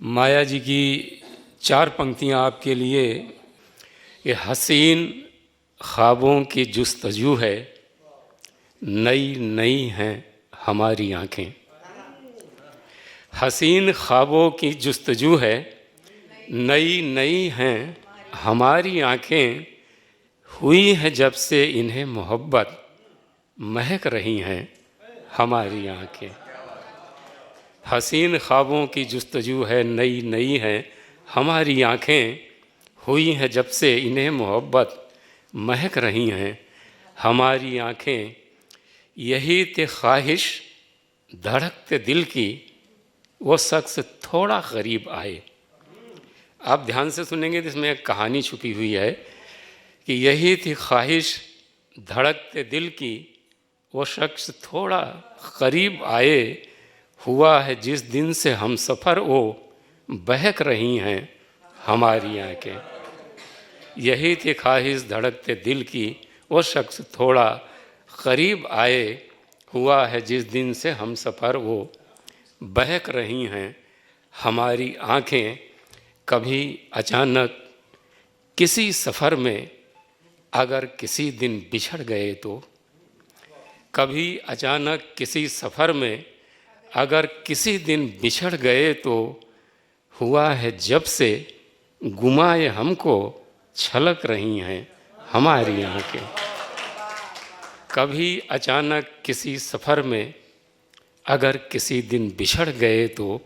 माया जी की चार पंक्तियाँ आपके लिए। ये हसीन ख्वाबों की जुस्तजू है, नई नई हैं हमारी आँखें। हसीन ख्वाबों की जुस्तजू है, नई नई हैं हमारी आँखें। हुई है जब से इन्हें मोहब्बत, महक रही हैं हमारी आँखें। हसीन ख्वाबों की जुस्तजू है, नई नई हैं हमारी आँखें। हुई हैं जब से इन्हें मोहब्बत, महक रही हैं हमारी आँखें। यही ते ख्वाहिश धड़कते दिल की, वो शख्स थोड़ा करीब आए। आप ध्यान से सुनेंगे तो इसमें एक कहानी छुपी हुई है कि यही थी ख्वाहिश धड़कते दिल की, वो शख्स थोड़ा करीब आए। हुआ है जिस दिन से हम सफ़र, वो बहक रही हैं हमारी आँखें। यही थी ख्वाहिश धड़कते दिल की, वो शख्स थोड़ा करीब आए। हुआ है जिस दिन से हम सफ़र, वो बहक रही हैं हमारी आँखें। कभी अचानक किसी सफ़र में अगर किसी दिन बिछड़ गए तो, कभी अचानक किसी सफ़र में अगर किसी दिन बिछड़ गए तो, हुआ है जब से गुमाए हमको, छलक रही हैं हमारी आँखें। कभी अचानक किसी सफ़र में अगर किसी दिन बिछड़ गए तो,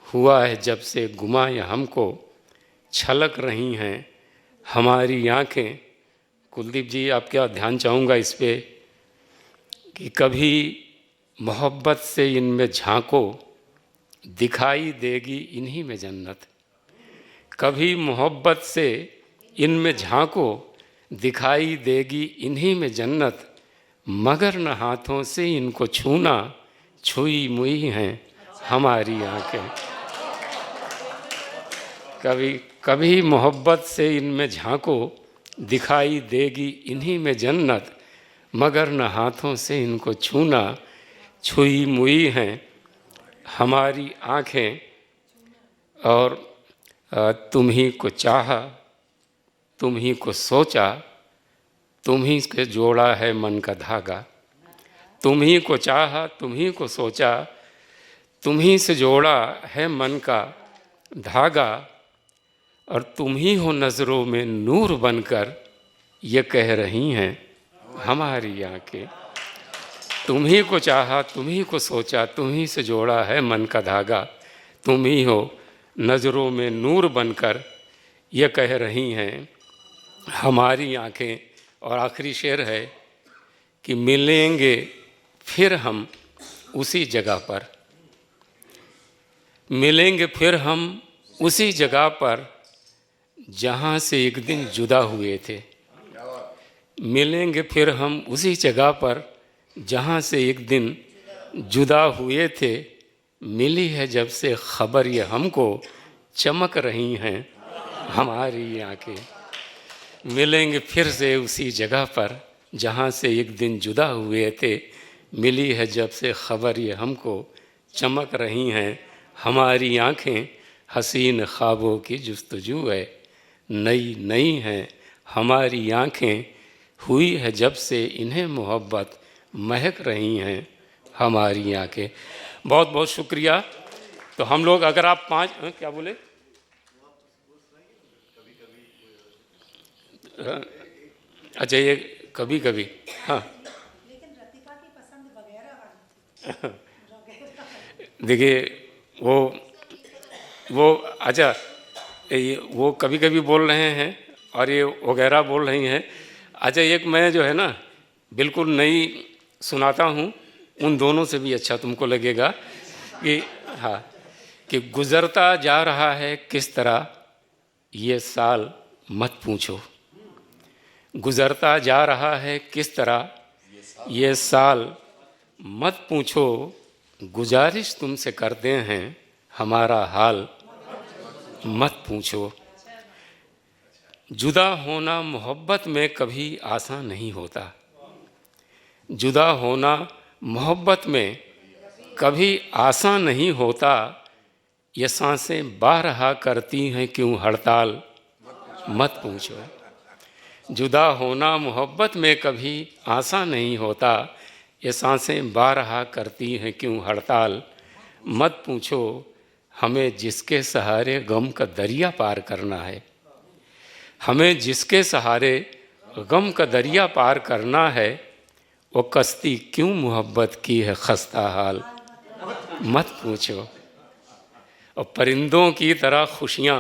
हुआ है जब से गुमाए हमको, छलक रही हैं हमारी आँखें। कुलदीप जी, आपका ध्यान चाहूँगा इस पे कि कभी मोहब्बत से इनमें झांको, दिखाई देगी इन्हीं में जन्नत। कभी मोहब्बत से इनमें झांको, दिखाई देगी इन्हीं में जन्नत। मगर न हाथों से इनको छूना, छुई मुई हैं हमारी आँखें। कभी मोहब्बत से इनमें झांको, दिखाई देगी इन्हीं में जन्नत। मगर न हाथों से इनको छूना, छुई मुई हैं हमारी आँखें। और तुम ही को चाहा, तुम ही को सोचा, तुम ही से जोड़ा है मन का धागा। तुम ही को चाहा, तुम ही को सोचा, तुम ही से जोड़ा है मन का धागा। और तुम ही हो नज़रों में नूर बनकर, ये कह रही हैं हमारी आँखें। तुम ही को चाहा, तुम ही को सोचा, तुम ही से जोड़ा है मन का धागा। तुम ही हो नज़रों में नूर बनकर, ये कह रही हैं हमारी आँखें। और आखिरी शेर है कि मिलेंगे फिर हम उसी जगह पर, मिलेंगे फिर हम उसी जगह पर, जहाँ से एक दिन जुदा हुए थे। मिलेंगे फिर हम उसी जगह पर, जहाँ से एक दिन जुदा हुए थे। मिली है जब से खबर ये हमको, चमक रही हैं हमारी आँखें। मिलेंगे फिर से उसी जगह पर, जहाँ से एक दिन जुदा हुए थे। मिली है जब से खबर ये हमको, चमक रही हैं हमारी आँखें। हसीन ख्वाबों की जुस्तजू है, नई नई हैं हमारी आँखें। हुई है जब से इन्हें मोहब्बत, महक रही हैं हमारी आँखें। बहुत बहुत शुक्रिया। तो हम लोग अगर आप क्या बोले? अच्छा, ये कभी कभी, हाँ। लेकिन रतिका की पसंद वगैरह देखिए, वो अच्छा, वो कभी कभी बोल रहे हैं और ये वगैरह बोल रही हैं। अच्छा, एक मैं जो है ना बिल्कुल नई सुनाता हूँ, उन दोनों से भी अच्छा तुमको लगेगा कि हाँ, कि गुज़रता जा रहा है किस तरह ये साल, मत पूछो। गुज़रता जा रहा है किस तरह ये साल, मत पूछो। गुजारिश तुमसे करते हैं हमारा हाल, मत पूछो। जुदा होना मोहब्बत में कभी आसान नहीं होता। जुदा होना मोहब्बत में कभी आसान नहीं होता। ये सांसें बारहा करती हैं क्यों हड़ताल, मत पूछो। जुदा होना मोहब्बत में कभी आसान नहीं होता, ये सांसें बारहा करती हैं क्यों हड़ताल, मत पूछो। हमें जिसके सहारे गम का दरिया पार करना है, हमें जिसके सहारे गम का दरिया पार करना है, वो कश्ती क्यों मोहब्बत की है खस्ता हाल, मत पूछो। और परिंदों की तरह खुशियाँ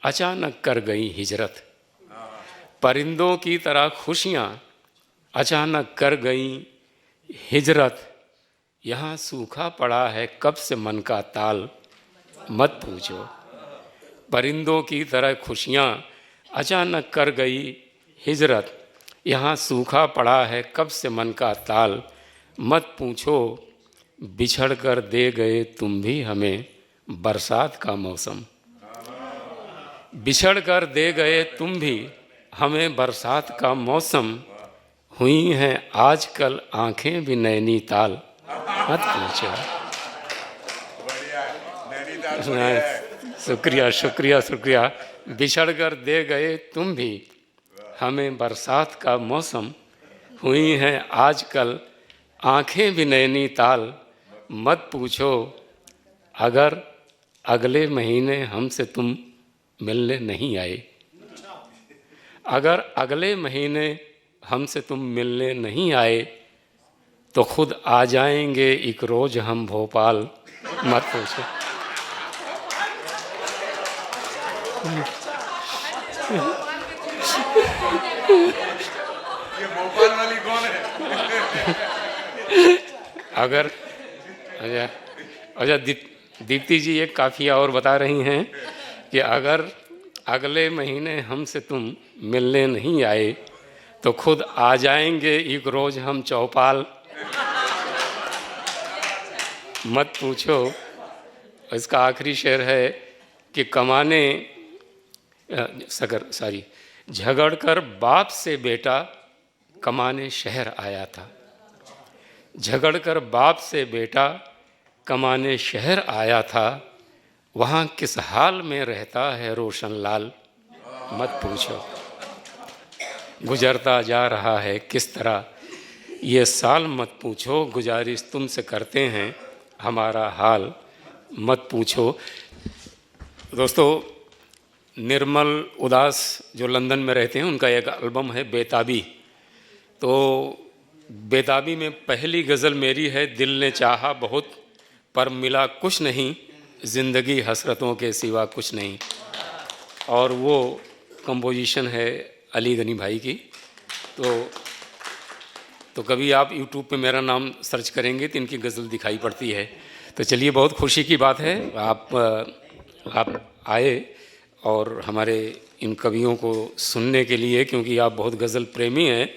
अचानक कर गई हिजरत, परिंदों की तरह खुशियाँ अचानक कर गई हिजरत, यहाँ सूखा पड़ा है कब से मन का ताल, मत पूछो। परिंदों की तरह खुशियाँ अचानक कर गई हिजरत, यहाँ सूखा पड़ा है कब से मन का ताल, मत पूछो। बिछड़ कर दे गए तुम भी हमें बरसात का मौसम, बिछड़ कर दे गए तुम भी हमें बरसात का मौसम, हुई हैं आजकल आंखें भी नैनीताल, मत पूछो। शुक्रिया शुक्रिया शुक्रिया। बिछड़ कर दे गए तुम भी हमें बरसात का मौसम, हुई हैं आजकल आंखें भी नैनीताल, मत पूछो। अगर अगले महीने हमसे तुम मिलने नहीं आए, अगर अगले महीने हमसे तुम मिलने नहीं आए, तो खुद आ जाएंगे एक रोज़ हम भोपाल, मत पूछो। ये भोपाल वाली कौन है? अगर अच्छा दीप्ति जी एक काफ़िया और बता रही हैं कि अगर अगले महीने हमसे तुम मिलने नहीं आए, तो खुद आ जाएंगे एक रोज़ हम चौपाल, मत पूछो। इसका आखिरी शेर है कि कमाने झगड़कर बाप से बेटा कमाने शहर आया था, झगड़कर बाप से बेटा कमाने शहर आया था, वहाँ किस हाल में रहता है रोशन लाल, मत पूछो। गुजरता जा रहा है किस तरह ये साल, मत पूछो। गुजारिश तुमसे करते हैं हमारा हाल, मत पूछो। दोस्तों, निर्मल उदास जो लंदन में रहते हैं, उनका एक एल्बम है बेताबी। तो बेताबी में पहली गज़ल मेरी है, दिल ने चाहा बहुत पर मिला कुछ नहीं, ज़िंदगी हसरतों के सिवा कुछ नहीं। और वो कंपोजिशन है अली गनी भाई की। तो कभी आप यूट्यूब पे मेरा नाम सर्च करेंगे तो इनकी गज़ल दिखाई पड़ती है। तो चलिए, बहुत खुशी की बात है आप आए और हमारे इन कवियों को सुनने के लिए, क्योंकि आप बहुत गज़ल प्रेमी हैं।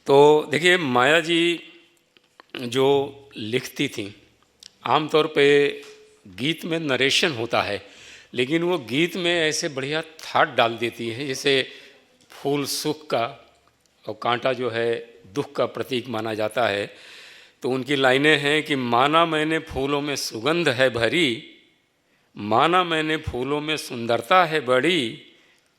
तो देखिए, माया जी जो लिखती थी, आमतौर पे गीत में नरेशन होता है, लेकिन वो गीत में ऐसे बढ़िया थाट डाल देती है, जैसे फूल सुख का और कांटा जो है दुख का प्रतीक माना जाता है। तो उनकी लाइनें हैं कि माना मैंने फूलों में सुगंध है भरी, माना मैंने फूलों में सुंदरता है बड़ी,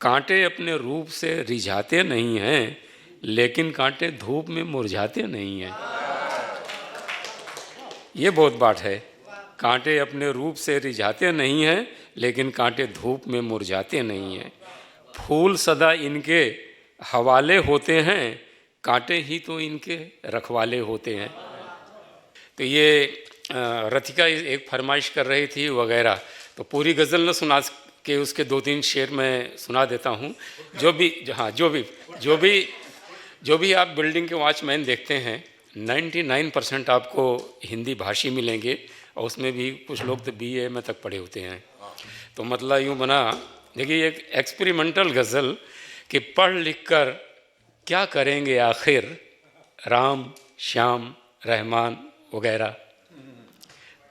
कांटे अपने रूप से रिझाते नहीं हैं, लेकिन कांटे धूप में मुरझाते नहीं हैं। ये बहुत बात है, कांटे अपने रूप से रिझाते नहीं हैं, लेकिन कांटे धूप में मुरझाते नहीं हैं। फूल सदा इनके हवाले होते हैं, कांटे ही तो इनके रखवाले होते हैं। तो ये रथिका एक फरमाइश कर रही थी वगैरह। तो पूरी गज़ल न सुना के उसके 2-3 शेर मैं सुना देता हूँ। जो भी आप बिल्डिंग के वॉचमैन देखते हैं, 99% आपको हिंदी भाषी मिलेंगे, और उसमें भी कुछ लोग तो BA में तक पढ़े होते हैं। तो मतलब यूँ बना, देखिए, एक एक्सपेरिमेंटल गज़ल कि पढ़ लिख कर क्या करेंगे आखिर राम श्याम रहमान वगैरह,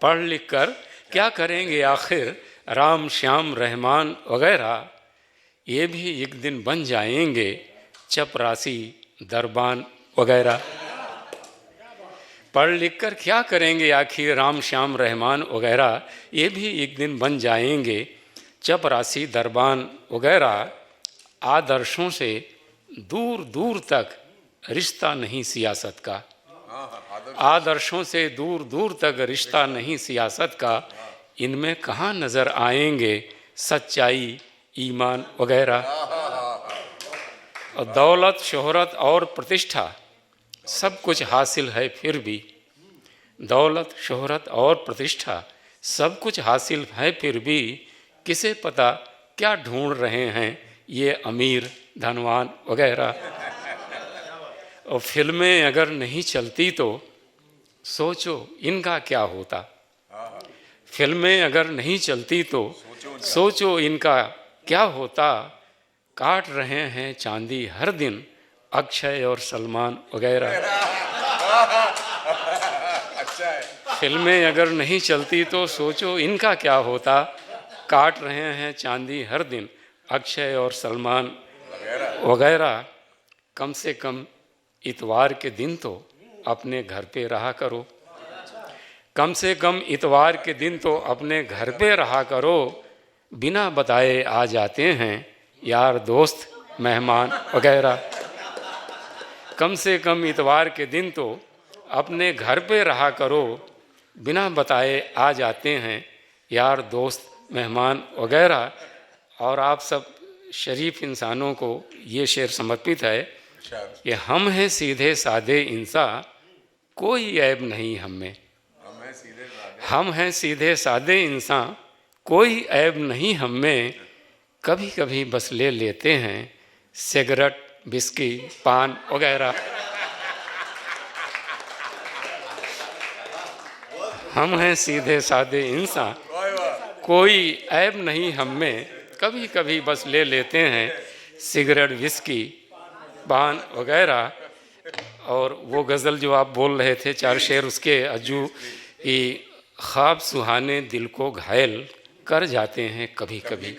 पढ़ लिख कर क्या करेंगे आखिर राम श्याम रहमान वगैरह, ये भी एक दिन बन जाएंगे चपरासी दरबान वगैरह। पढ़ लिख कर क्या करेंगे आखिर राम श्याम रहमान वगैरह, ये भी एक दिन बन जाएंगे। चपरासी दरबान वगैरह, आदर्शों से दूर दूर तक रिश्ता नहीं सियासत का, आदर्शों से दूर दूर तक रिश्ता नहीं सियासत का, इनमें कहाँ नज़र आएंगे सच्चाई ईमान वगैरह। और दौलत शोहरत और प्रतिष्ठा सब कुछ हासिल है फिर भी, दौलत शोहरत और प्रतिष्ठा सब कुछ हासिल है फिर भी, किसे पता क्या ढूंढ रहे हैं ये अमीर धनवान वगैरह। और फिल्में अगर नहीं चलती तो सोचो इनका क्या होता, फिल्में अगर नहीं चलती तो सोचो इनका क्या होता। काट रहे हैं चांदी हर दिन अक्षय और सलमान वगैरह। अच्छा है। फिल्में अगर नहीं चलती तो सोचो इनका क्या होता। काट रहे हैं चांदी हर दिन अक्षय और सलमान वगैरह। कम से कम इतवार के दिन तो अपने घर पे रहा करो, कम से कम इतवार के दिन तो अपने घर पे रहा करो। बिना बताए आ जाते हैं यार दोस्त मेहमान वगैरह। कम से कम इतवार के दिन तो अपने घर पे रहा करो, बिना बताए आ जाते हैं यार दोस्त मेहमान वगैरह। और आप सब शरीफ इंसानों को ये शेर समर्पित है कि हम हैं सीधे साधे इंसान, कोई ऐब नहीं हम में। हम हैं सीधे साधे इंसान, कोई ऐब नहीं हम में। कभी कभी बस ले लेते हैं सिगरेट बिस्की पान वगैरह। हम हैं सीधे साधे इंसान, कोई ऐब नहीं हम में। कभी कभी बस ले लेते हैं सिगरेट विस्की पान वगैरह। और वो गज़ल जो आप बोल रहे थे 4 शेर उसके अज्जू की, ख्वाब सुहाने दिल को घायल कर जाते हैं कभी कभी।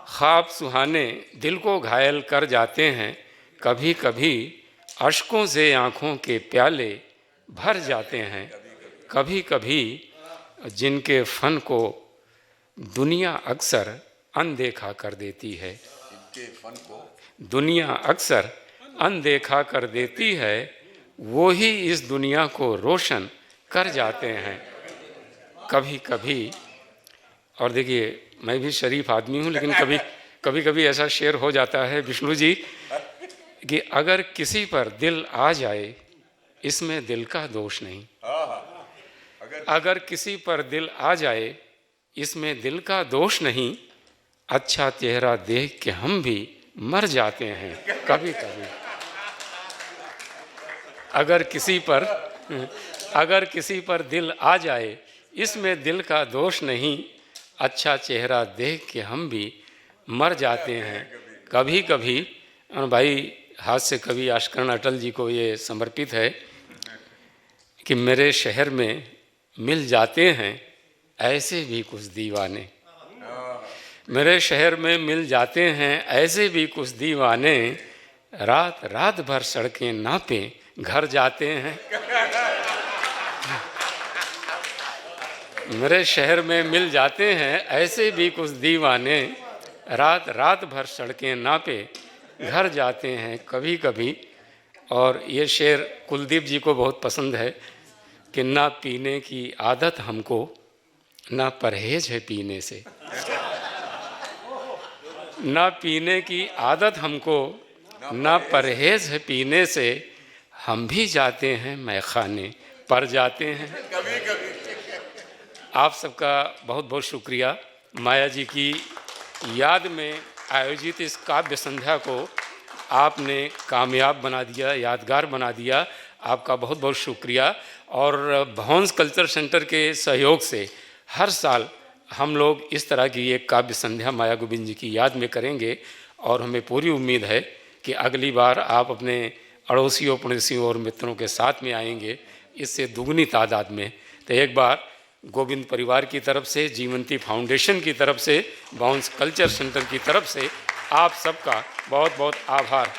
ख्वाब सुहाने दिल को घायल कर जाते हैं कभी कभी। अश्कों से आँखों के प्याले भर जाते हैं कभी कभी। जिनके फ़न को दुनिया अक्सर अनदेखा कर देती है, दुनिया अक्सर अनदेखा कर देती है, वो ही इस दुनिया को रोशन कर जाते हैं कभी कभी। और देखिए मैं भी शरीफ आदमी हूँ, लेकिन कभी कभी ऐसा शेर हो जाता है विष्णु जी कि अगर किसी पर दिल आ जाए इसमें दिल का दोष नहीं। अगर किसी पर दिल आ जाए इसमें दिल का दोष नहीं। अच्छा चेहरा देख के हम भी मर जाते हैं कभी कभी। अगर किसी पर दिल आ जाए इसमें दिल का दोष नहीं। अच्छा चेहरा देख के हम भी मर जाते हैं कभी कभी। भाई हास्य कवि आशकरण अटल जी को ये समर्पित है कि मेरे शहर में मिल जाते हैं ऐसे भी कुछ दीवाने, मेरे शहर में मिल जाते हैं ऐसे भी कुछ दीवाने। रात रात भर सड़कें नापे घर जाते हैं। मेरे शहर में मिल जाते हैं ऐसे भी कुछ दीवाने। रात रात भर सड़कें नापे घर जाते हैं कभी कभी। और ये शेर कुलदीप जी को बहुत पसंद है कि ना पीने की आदत हमको, ना परहेज है पीने से। ना पीने की आदत हमको, ना परहेज है पीने से। हम भी जाते हैं मैखाने पर जाते हैं। आप सबका बहुत बहुत शुक्रिया। माया जी की याद में आयोजित इस काव्य संध्या को आपने कामयाब बना दिया, यादगार बना दिया। आपका बहुत बहुत शुक्रिया। और भवंस कल्चर सेंटर के सहयोग से हर साल हम लोग इस तरह की एक काव्य संध्या माया गोविंद जी की याद में करेंगे। और हमें पूरी उम्मीद है कि अगली बार आप अपने अड़ोसियों पड़ोसियों और मित्रों के साथ में आएंगे, इससे दुगनी तादाद में। तो एक बार गोविंद परिवार की तरफ से, जीवंती फाउंडेशन की तरफ से, बाउंस कल्चर सेंटर की तरफ से आप सबका बहुत बहुत आभार।